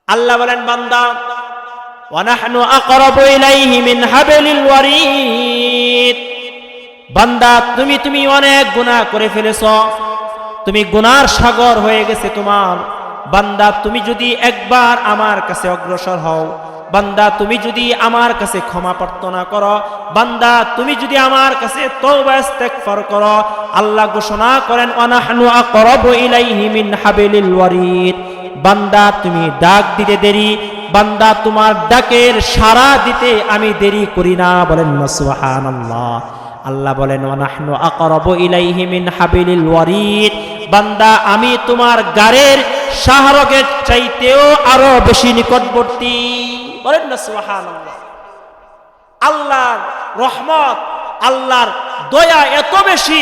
আল্লাহ বলেন, বান্দা ওয়ানাহনু আকরাবু ইলাইহি মিন হাবলিল ওয়ারিদ, বান্দা তুমি অনেক গুনাহ করে ফেলেছো, তুমি গুনার সাগর হয়ে গেছে তোমার। বান্দা তুমি যদি একবার আমার কাছে অগ্রসর হও, বান্দা তুমি যদি আমার কাছে ক্ষমা প্রার্থনা করো, বান্দা তুমি যদি আমার কাছে তওবা ইস্তেগফার করো, আল্লাহ ঘোষণা করেন ওয়ানাহনু আকরাবু ইলাইহি মিন হাবলিল ওয়ারিদ। বান্দা তুমি ডাক দিতে দেরি, বান্দা তোমার ডাকের সাড়া দিতে আমি দেরি করি না। বলেন না সুবহানাল্লাহ। আল্লাহ বলেন ওয়ানাহনু আকরাবু ইলাইহি মিন হাবলিল ওয়ারিদ, বান্দা আমি তোমার গারের শাহরগের চাইতেও আরো বেশি নিকটবর্তী। বলেন না সুবহানাল্লাহ। আল্লাহর রহমত, আল্লাহর দয়া এত বেশি,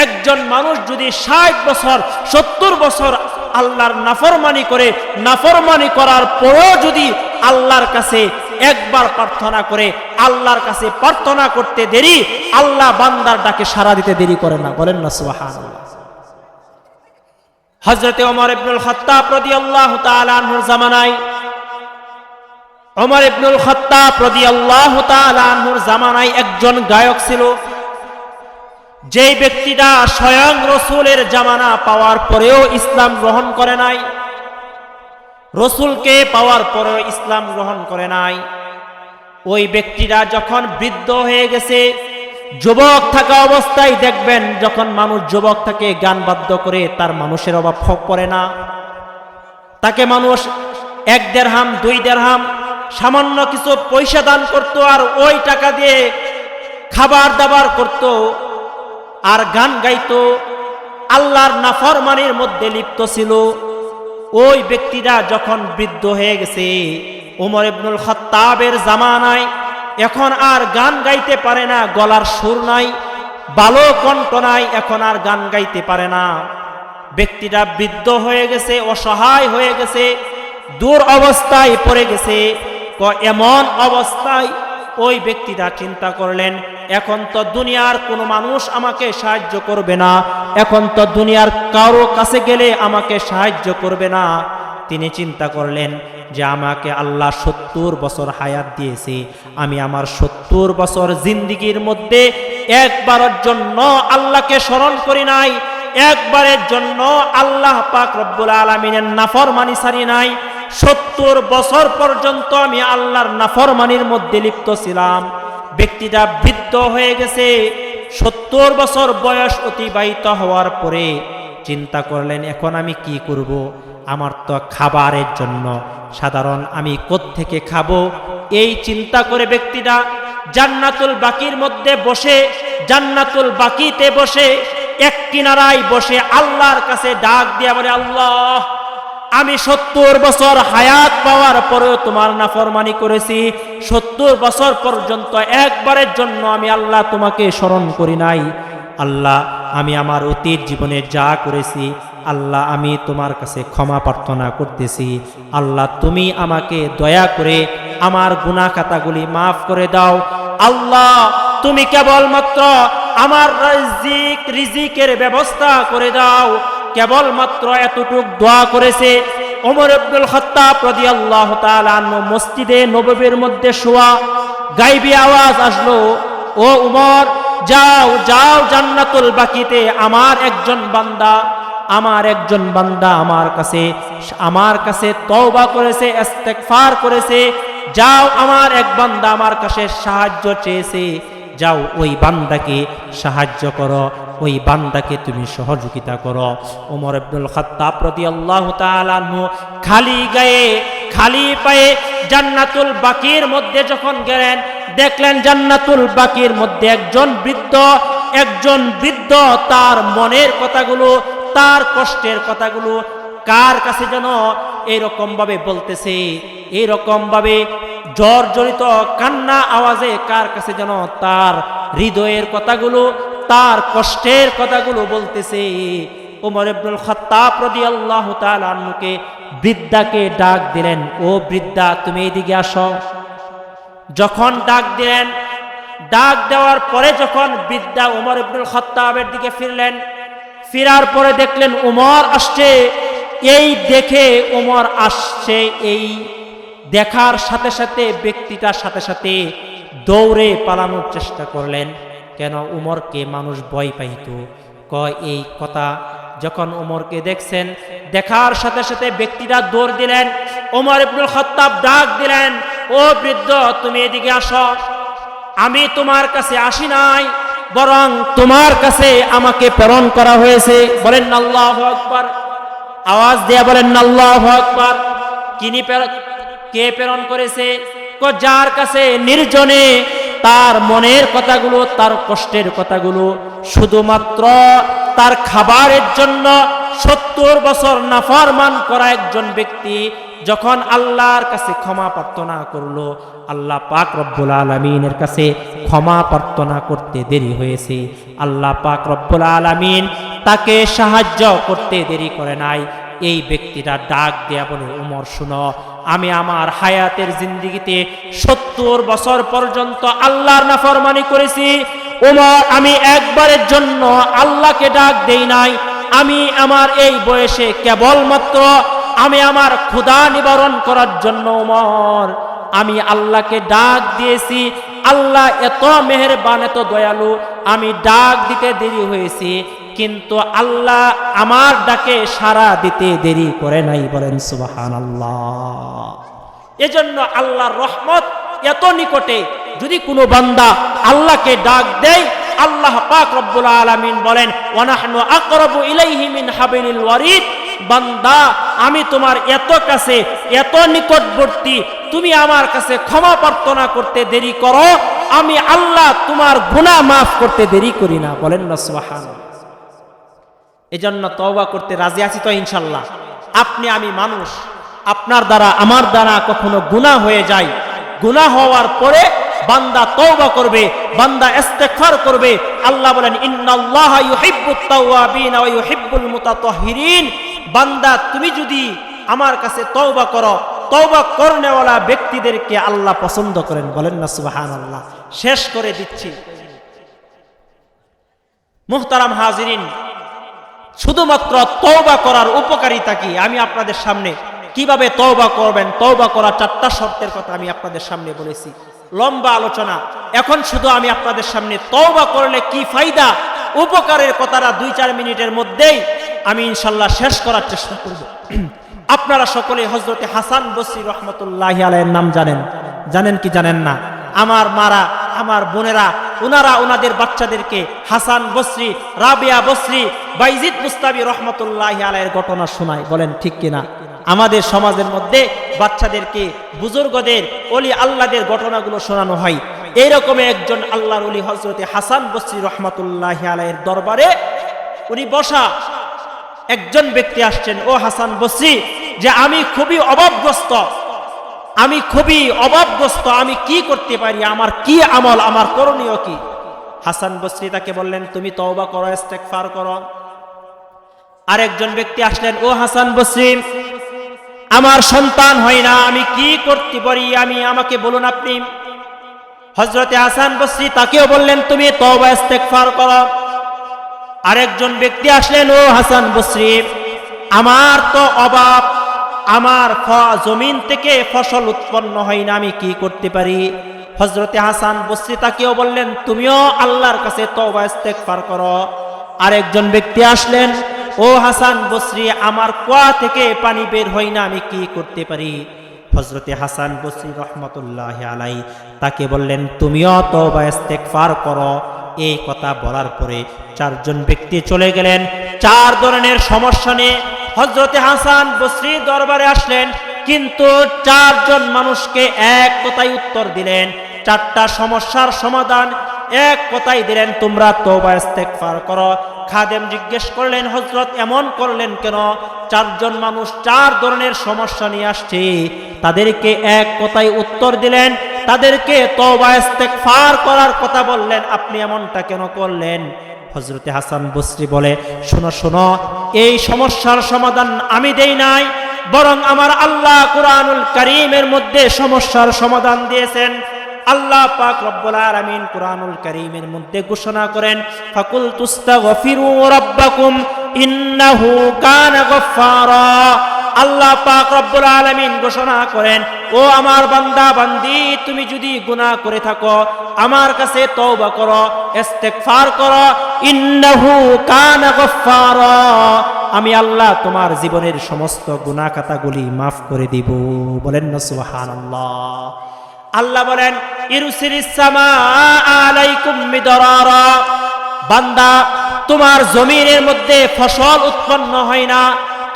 একজন মানুষ যদি 60 বছর 70 বছর আল্লাহর নাফরমানি করে, নাফরমানি করার পরেও যদি আল্লাহর কাছে একবার প্রার্থনা করে, আল্লাহর কাছে প্রার্থনা করতে দেরি, আল্লাহ বান্দার ডাকে সাড়া দিতে দেরি করে না। বলেন না সুবহানাল্লাহ। হযরতে ওমর ইবনুল খাত্তাব রাদিয়াল্লাহু তাআলা আনহুর জামানায়, ওমর ইবনুল খাত্তাব রাদিয়াল্লাহু তাআলা আনহুর জামানায় একজন গায়ক ছিল, যেই ব্যক্তিটা স্বয়ং রাসূলের জামানা পাওয়ার পরেও ইসলাম গ্রহণ করে নাই, রাসূলকে পাওয়ার পরেও ইসলাম গ্রহণ করে নাই। ওই ব্যক্তিটা যখন বৃদ্ধ হয়ে গেছে, যুবক থাকা অবস্থায় দেখবেন যখন মানুষ যুবক থাকে গান বাদ্য করে, তার মানুষের অভাব পড়ে না। তাকে মানুষ 1 দিরহাম 2 দিরহাম সামান্য কিছু পয়সা দান করত, আর ওই টাকা দিয়ে খাবার দাবার করত আর গান গাইতো, আল্লাহর নাফরমানির মধ্যে লিপ্ত ছিল। ওই ব্যক্তিটা যখন বৃদ্ধ হয়ে গেছে, ওমর ইবনুল খাত্তাবের জামানায় এখন আর গান গাইতে পারে না, গলার সুর নাই, ভালো কণ্ঠ নাই, এখন আর গান গাইতে পারে না। ব্যক্তিটা বৃদ্ধ হয়ে গেছে, অসহায় হয়ে গেছে, দূর অবস্থায় পড়ে গেছে। এমন অবস্থায় ওই ব্যক্তিটা চিন্তা করলেন, এখন তো দুনিয়ার কোনো মানুষ আমাকে সাহায্য করবে না, এখন তো দুনিয়ার কারো কাছে গেলে আমাকে সাহায্য করবে না। তিনি চিন্তা করলেন যে আমাকে আল্লাহ 70 বছর হায়াত দিয়েছে, আমি আমার 70 বছর জিন্দিগির মধ্যে একবারের জন্য আল্লাহকে স্মরণ করি নাই, একবারের জন্য আল্লাহ পাক রব্বুল আলামিনের নাফরমানি ছাড়ি নাই। 70 বছর পর্যন্ত আমি আল্লাহর নাফরমানির মধ্যে লিপ্ত ছিলাম। ব্যক্তিটা বৃদ্ধ হয়ে গেছে, 70 বছর বয়স অতিবাহিত হওয়ার পরে চিন্তা করলেন এখন আমি কি করব, আমার তো খাবারের জন্য সাধারণ আমি কোত্থেকে খাবো। এই চিন্তা করে ব্যক্তিটা জান্নাতুল বাকির মধ্যে বসে, জান্নাতুল বাকিতে বসে এক কিনারায় বসে আল্লাহর কাছে ডাক দিয়া বলে, আল্লাহ আমি 70 বছর হায়াত পাওয়ার পরেও তোমার নাফরমানি করেছি, 70 বছর পর্যন্ত একবারের জন্য আমি আল্লাহ তোমাকে স্মরণ করি নাই। আল্লাহ আমি আমার অতীত জীবনে যা করেছি, আল্লাহ আমি তোমার কাছে ক্ষমা প্রার্থনা করতেছি। আল্লাহ তুমি আমাকে দয়া করে আমার গুনাহ খাতাগুলি মাফ করে দাও। আল্লাহ তুমি কেবলমাত্র আমার রিজিকের ব্যবস্থা করে দাও। কেবলমাত্র এতটুক দোয়া করেছে। ওমর ইবনুল খাত্তাব রাদিয়াল্লাহু তাআলা আনহু মসজিদে নববীর মধ্যে শোয়া, গায়বী আওয়াজ আসলো, ও উমর যাও যাও জান্নাতুল বাকিতে আমার একজন বান্দা আমার কাছে তওবা করেছে, ইস্তেগফার করেছে, যাও আমার এক বান্দা আমার কাছে সাহায্য চেয়েছে, যাও ওই বান্দাকে সাহায্য করো, ওই বান্দাকে তুমি সহযোগিতা করো। ওমর ইবনুল খাত্তাব রাদিয়াল্লাহু তাআলা আনহু খালি গায়ে খালি পায়ে জান্নাতুল বাকির মধ্যে যখন গেলেন, দেখলেন জান্নাতুল বাকির মধ্যে একজন বৃদ্ধ তার মনের কথাগুলো, তার কষ্টের কথাগুলো কার কাছে যেন এরকম ভাবে বলতেছে, এরকম ভাবে জর্জরিত কান্না আওয়াজে কার কাছে যেন তার হৃদয়ের কথাগুলো, তার কষ্টের কথাগুলো বলতেছে। ওমর ইবনুল খাত্তাব রাদিয়াল্লাহু তাআলা আনহুকে বৃদ্ধাকে ডাক দিলেন, ও বৃদ্ধা তুমি এদিকে আসো। যখন ডাক দিলেন, ডাক দেওয়ার পরে যখন বৃদ্ধা ওমর ইবনুল খাত্তাবের দিকে ফিরলেন, ফিরার পরে দেখলেন উমর আসছে। এই দেখে ওমর আসছে, এই দেখার সাথে সাথে ব্যক্তিটার সাথে সাথে দৌড়ে পালানোর চেষ্টা করলেন। কেন? উমরকে মানুষ ভয় পাইত। কয় এই কথা যখন উমরকে দেখছেন, দেখার সাথে সাথে ব্যক্তিরা দৌড় দিলেন। ওমর ইবনুল খাত্তাব ডাক দিলেন, ও বৃদ্ধ, তুমি এদিকে আসো। আমি তোমার কাছে আসি নাই, বরং তোমার কাছে আমাকে প্রেরণ করা হয়েছে। বলেন আল্লাহু আকবার। আওয়াজ দিয়ে বলেন আল্লাহু আকবার। কে প্রেরণ করেছে? যার কাছে নির্জনে তার মনের কথাগুলো, তার কষ্টের কথাগুলো শুধুমাত্র তার খাবারের জন্য 70 বছর নাফরমান করা একজন ব্যক্তি যখন আল্লাহর কাছে ক্ষমা প্রার্থনা করলো, আল্লাহ পাক রব্বুল আলামিনের কাছে ক্ষমা প্রার্থনা করতে দেরি হয়েছে। আল্লাহ পাক রব্বুল আলামিন তাকে সাহায্য করতে দেরি করে নাই। এই ব্যক্তিটা ডাক দেয়া বলে, উমর শুনো, আমি আমার হায়াতের জিন্দেগিতে 70 বছর পর্যন্ত আল্লাহর নাফরমানি করেছি। উমর, আমি একবারের জন্য আল্লাহকে ডাক দেই নাই। আমি আমার এই বয়সে কেবলমাত্র আমি আমার ক্ষুধা নিবারণ করার জন্য উমর আমি আল্লাহকে ডাক দিয়েছি। আল্লাহ এত মেহেরবান, এত দয়ালু, আমি ডাক দিতে দেরি হয়েছে, কিন্তু আল্লাহ আমার ডাকে সাড়া দিতে দেরি করে নাই। বলেন সুবহানাল্লাহ। এজন্য আল্লাহর রহমত এত নিকটে। যদি কোনো বান্দা আল্লাহকে ডাক দেয়, আল্লাহ পাক রব্বুল আলামিন বলেন, ওয়া নাহনু আকরাবু ইলাইহি মিন হাবিলিল ওয়ারিদ। বান্দা, আমি তোমার এত কাছে, এত নিকটবর্তী, তুমি আমার কাছে ক্ষমা প্রার্থনা করতে দেরি করো, আমি আল্লাহ তোমার গুনাহ মাফ করতে দেরি করি না। বলেন না সুবহানাল্লাহ। এজন্য তওবা করতে রাজি আছি তো ইনশাআল্লাহ। আপনি, আমি মানুষ, আপনার দ্বারা আমার দ্বারা কখনো গুনাহ হয়ে যায়। গুনাহ হওয়ার পরে বান্দা তওবা করবে, বান্দা ইস্তেগফার করবে। আল্লাহ বলেন, ইন্নাল্লাহা ইউহিব্বুত তাওয়াবিন ওয়া ইউহিব্বুল মুতাতাহহিরিন। বান্দা, তুমি যদি আমার কাছে তওবা করো, তওবা করনেওয়ালা ব্যক্তিদেরকে আল্লাহ পছন্দ করেন। বলেন না সুবহানাল্লাহ। শেষ করে দিচ্ছি, মুহতারাম হাজিরিন, শুধুমাত্র তওবা করার উপকারিতা কি আমি আপনাদের সামনে, কিভাবে তওবা করবেন, তওবা করার 4টা শর্তের কথা আমি আপনাদের সামনে বলেছি। লম্বা আলোচনা। এখন শুধু আমি আপনাদের সামনে তওবা করলে কি ফায়দা, উপকারের কথাটা 2-4 মিনিটের মধ্যেই আমি ইনশাআল্লাহ শেষ করার চেষ্টা করব। আপনারা সকলে হযরতে হাসান বসরি রহমাতুল্লাহি আলাইহির নাম জানেন? জানেন কি জানেন না? আমার মারা, আমার বোনেরা, ওনারা ওনাদের বাচ্চাদেরকে হাসান বসরি, রাবিয়া বসরি, বাইজিদ মুস্তাবি রহমাতুল্লাহি আলাইহির ঘটনা শোনায়। বলেন ঠিক কিনা? আমাদের সমাজের মধ্যে বাচ্চাদেরকে বুজুর্গদের, ওলি আল্লাহদের ঘটনাগুলো শোনানো হয়। এইরকম একজন আল্লাহর ওলি হযরতে হাসান বসরি রহমাতুল্লাহি আলাইহির দরবারে উনি বসা। একজন ব্যক্তি আসছেন, ও হাসান বসরি, যে আমি খুবই অভাবগ্রস্ত, আমি খুবই অভাবগ্রস্ত, আমি কি করতে পারি, আমার কি আমল, আমার করণীয় কি? হাসান বসরি তাকে বললেন, তুমি তওবা করো, ইস্তেগফার করো। আরেকজন ব্যক্তি আসলেন, ও হাসান বসরি, আমার সন্তান হয় না, আমি কি করতে পারি, আমাকে বলুন আপনি। হযরতে হাসান বসরি তাকেও বললেন, তুমি তওবা ইস্তেগফার করো। আরেকজন ব্যক্তি আসলেন, ও হাসান বসরি, আমার তো অভাব, আমার জমিন থেকে ফসল উৎপন্ন হয় না, আমি কি করতে পারি? হযরতে হাসান বসরি তাকেও বললেন, তুমিও আল্লাহর কাছে তওবা ইস্তেগফার করো। আরেকজন ব্যক্তি আসলেন, ও হাসান বসরি, আমার কুয়া থেকে পানি বের হয় না, আমি কি করতে পারি? হযরতে হাসান বসরি রহমাতুল্লাহি আলাইহি তাকে বললেন, তুমিও তওবা ইস্তেগফার করো। এই কথা বলার পরে 4 জন ব্যক্তি চলে গেলেন। 4 ধরনের সমস্যা নিয়ে হযরতে হাসান বসরি দরবারে আসলেন, কিন্তু 4 জন মানুষকে এক কথাই উত্তর দিলেন। 4টা সমস্যার সমাধান এক কথাই দিলেন, তোমরা তওবা ইস্তেগফার করো। খাদেম জিজ্ঞেস করলেন, হযরত এমন করলেন কেন? 4 জন মানুষ 4 ধরনের সমস্যা নিয়ে আসছে, তাদেরকে এক কথাই উত্তর দিলেন, তাদেরকে তওবা ইস্তেগফার করার কথা বললেন, আপনি এমনটা কেন করলেন? হযরতে হাসান বসরি বলে, শোনো শোনো, এই সমস্যার সমাধান আমি দেই নাই, বরং আমার আল্লাহ কুরআনুল কারীমের মধ্যে সমস্যার সমাধান দিয়েছেন। আল্লাহ পাক রব্বুল আলামিন কুরআনুল কারীমের মধ্যে ঘোষণা করেন, ফাকুল তুস্তাগফিরু রাব্বাকুম ইন্নাহু কানা গফফারা। আল্লাহ পাক রব্বুল আলামিন ঘোষণা করেন, ও আমার বান্দা বান্দি, তুমি যদি গুনাহ করে থাকো আমার কাছে তওবা করো, ইস্তেগফার করো, ইন্নাহু কানা গফফারা, আমি আল্লাহ তোমার জীবনের সমস্ত গুনাহ খাতাগুলি মাফ করে দিব। বলেন না সুবহানাল্লাহ। আল্লাহ বলেন, ইরসিলিস সামাআ আলাইকুম মিদরারা, বান্দা তোমার জমিনের মধ্যে ফসল উৎপন্ন হয় না,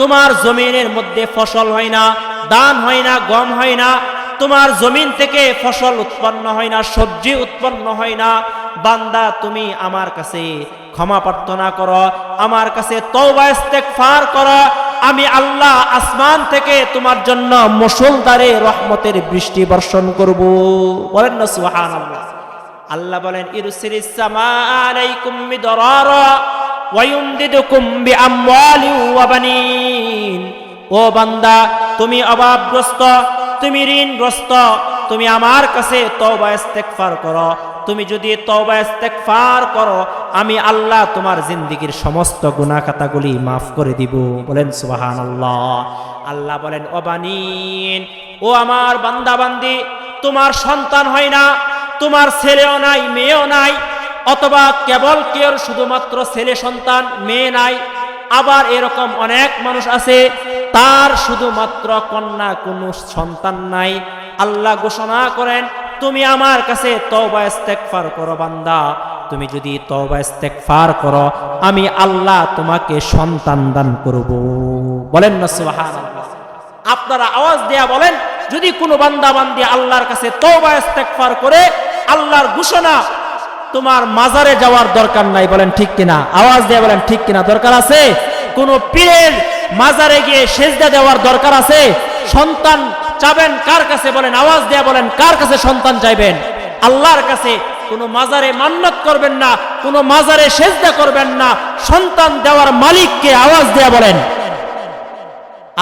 তোমার জমিনের মধ্যে ফসল হয় না, ধান হয় না, গম হয় না, তোমার জমিন থেকে ফসল উৎপন্ন হয় না, সবজি উৎপন্ন হয় না, বান্দা তুমি আমার কাছে ক্ষমা প্রার্থনা করো, আমার কাছে তওবা ইস্তেগফার করো, আমি আল্লাহ আসমান থেকে তোমার জন্য মুষলধারে রহমতের বৃষ্টি বর্ষণ করব। বলেন না সুবহানাল্লাহ। আল্লাহ বলেন, ইরসিলিস সামাআ আলাইকুম মিদরারা ওয়া ইউমদিদুকুম বিআমওয়ালিন ওয়া বানিন। ও বান্দা, তুমি অভাবগ্রস্ত, তুমি ঋণগ্রস্ত, তুমি আমার কাছে তওবা ইস্তেগফার করো, তুমি যদি তওবা ইস্তেগফার করো আমি আল্লাহ তোমার জিন্দেগীর সমস্ত গুনাহ খাতাগুলি মাফ করে দিব। বলেন সুবহানাল্লাহ। আল্লাহ বলেন, ও বানিন, ও আমার বান্দা বান্দি, তোমার সন্তান হয় না, তোমার ছেলেও নাই, মেয়েও নাই, অথবা কেবল কেউ শুধুমাত্র ছেলে সন্তান, মেয়ে নাই, আবার এরকম অনেক মানুষ আছে তার শুধুমাত্র কন্যা, কোনো সন্তান নাই। আল্লাহ ঘোষণা করেন, তুমি আমার কাছে তওবা ইস্তেগফার করো বান্দা, তুমি যদি তওবা ইস্তেগফার করো আমি আল্লাহ তোমাকে সন্তান দান করব। বলেন না সুবহানাল্লাহ। আপনারা আওয়াজ দেয়া বলেন, যদি কোনো বান্দা বান্দি আল্লাহর কাছে তওবা ইস্তেগফার করে, আল্লাহর ঘোষণা, তোমার মাজারে যাওয়ার দরকার নাই। বলেন ঠিক কিনা? আওয়াজ দেয়া বলেন ঠিক কিনা? দরকার আছে? কোন পীরের মাজারে গিয়ে সেজদা দেওয়ার দরকার আছে? সন্তান চাবেন কার কাছে? বলেন, আওয়াজ দেয়া বলেন, কার কাছে সন্তান চাইবেন? আল্লাহর কাছে। কোনো মাজারে মান্নত করবেন না, কোনো মাজারে সেজদা করবেন না, সন্তান দেওয়ার মালিককে। আওয়াজ দেয়া বলেন।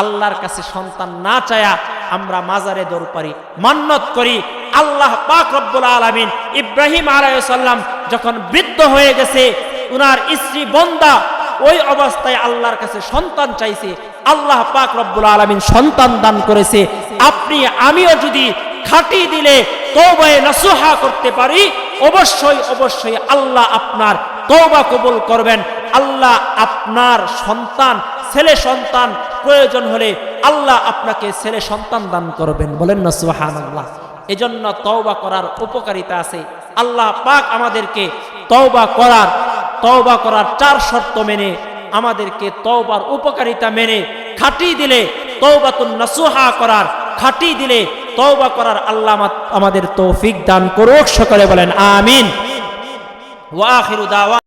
আল্লাহর কাছে সন্তান না চায়া আমরা মাজারে দৌড় পারি, মান্নত করি। আল্লাহ পাক রব্বুল আলামিন ইব্রাহিম আলাইহিস সালাম যখন বৃদ্ধ হয়ে গেছে, উনার স্ত্রী বন্দা ওই অবস্থায় আল্লাহর কাছে সন্তান চাইছে, আল্লাহ পাক রব্বুল আলামিন সন্তান দান করেছে। আপনি আমিও যদি খাঁটি দিলে তওবায়ে নাসুহা করতে পারি, অবশ্যই অবশ্যই আল্লাহ আপনার তওবা কবুল করবেন। আল্লাহ আপনার সন্তান, ছেলে সন্তান প্রয়োজন হলে আল্লাহ আপনাকে ছেলে সন্তান দান করবেন। বলেন না সুবহানাল্লাহ। এজন্য তওবা করার উপকারিতা আছে। আল্লাহ পাক আমাদেরকে তওবা করার 4 শর্ত মেনে, আমাদেরকে তওবার উপকারিতা মেনে খাঁটি দিলে তওবাতুন নাসুহা করার, খাঁটি দিলে তওবা করার আল্লাহ আমাদের তৌফিক দান করুক। সকলে বলেন আমিন। ওয়া আখিরু দাওয়া।